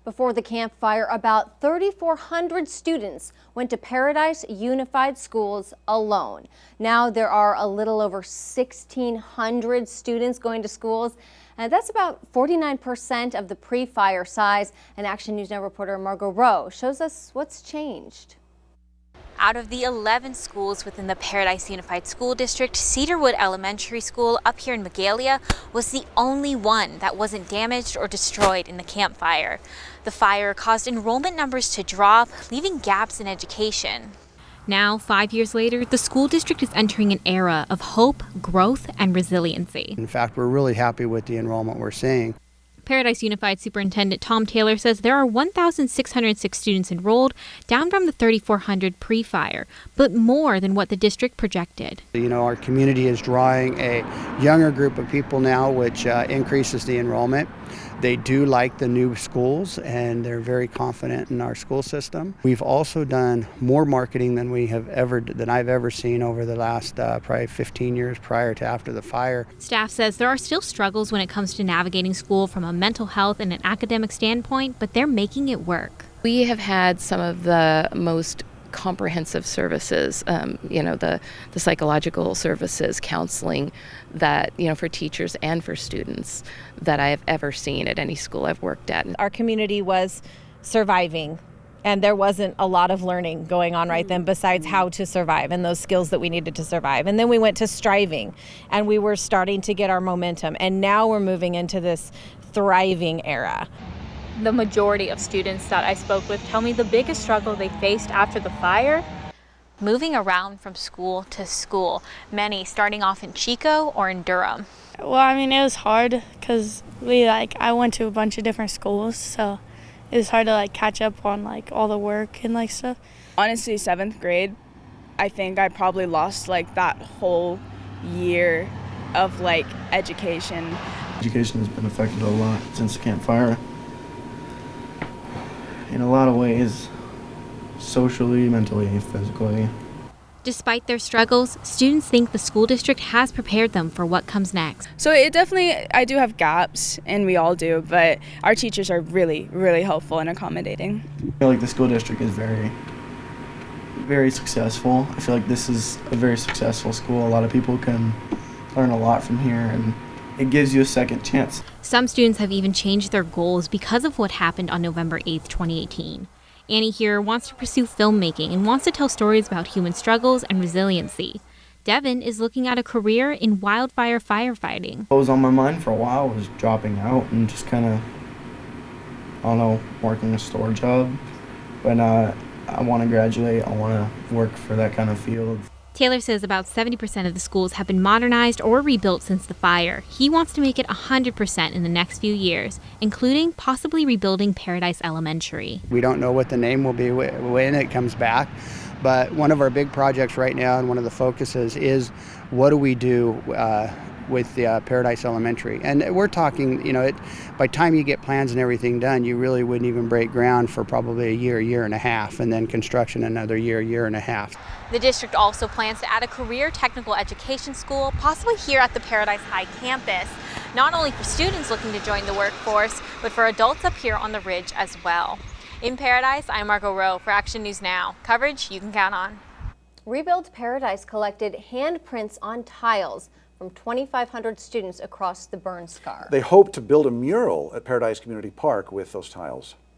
Before the campfire, about 3,400 students went to Paradise Unified Schools alone. Now there are a little over 1,600 students going to schools. And that's about 49% of the pre-fire size. And Action News Now reporter Margot Rowe shows us what's changed. Out of the 11 schools within the Paradise Unified School District, Cedarwood Elementary School up here in Magalia was the only one that wasn't damaged or destroyed in the campfire. The fire caused enrollment numbers to drop, leaving gaps in education. Now, 5 years later, the school district is entering an era of hope, growth, and resiliency. In fact, we're really happy with the enrollment we're seeing. Paradise Unified Superintendent Tom Taylor says there are 1,606 students enrolled, down from the 3,400 pre-fire, but more than what the district projected. You know, our community is drawing a younger group of people now, which increases the enrollment. They do like the new schools, and they're very confident in our school system. We've also done more marketing than I've ever seen over the last probably 15 years prior to after the fire. Staff says there are still struggles when it comes to navigating school from a mental health and an academic standpoint, but they're making it work. We have had some of the most comprehensive services, the psychological services, counseling that, for teachers and for students that I have ever seen at any school I've worked at. Our community was surviving, and there wasn't a lot of learning going on right then besides how to survive and those skills that we needed to survive. And then we went to striving, and we were starting to get our momentum, and now we're moving into this thriving era. The majority of students that I spoke with tell me the biggest struggle they faced after the fire: moving around from school to school, many starting off in Chico or in Durham. Well, it was hard because I went to a bunch of different schools, so it was hard to catch up on all the work and stuff. Honestly, 7th grade, I think I probably lost that whole year of education. Education has been affected a lot since the campfire. In a lot of ways, socially, mentally, physically. Despite their struggles, students think the school district has prepared them for what comes next. So I do have gaps, and we all do, but our teachers are really, really helpful and accommodating. I feel like the school district is very, very successful. I feel like this is a very successful school. A lot of people can learn a lot from here, and it gives you a second chance. Some students have even changed their goals because of what happened on November 8th, 2018. Annie here wants to pursue filmmaking and wants to tell stories about human struggles and resiliency. Devin is looking at a career in wildfire firefighting. What was on my mind for a while was dropping out and just working a store job. But I want to graduate. I want to work for that kind of field. Taylor says about 70% of the schools have been modernized or rebuilt since the fire. He wants to make it 100% in the next few years, including possibly rebuilding Paradise Elementary. We don't know what the name will be when it comes back, but one of our big projects right now and one of the focuses is what do we do with the Paradise Elementary. And we're talking, by the time you get plans and everything done, you really wouldn't even break ground for probably a year and a half, and then construction another year and a half. The district also plans to add a career technical education school, possibly here at the Paradise High campus, not only for students looking to join the workforce, but for adults up here on the ridge as well. In Paradise, I'm Margot Rowe for Action News Now. Coverage you can count on. Rebuild Paradise collected handprints on tiles from 2,500 students across the burn scar. They hope to build a mural at Paradise Community Park with those tiles.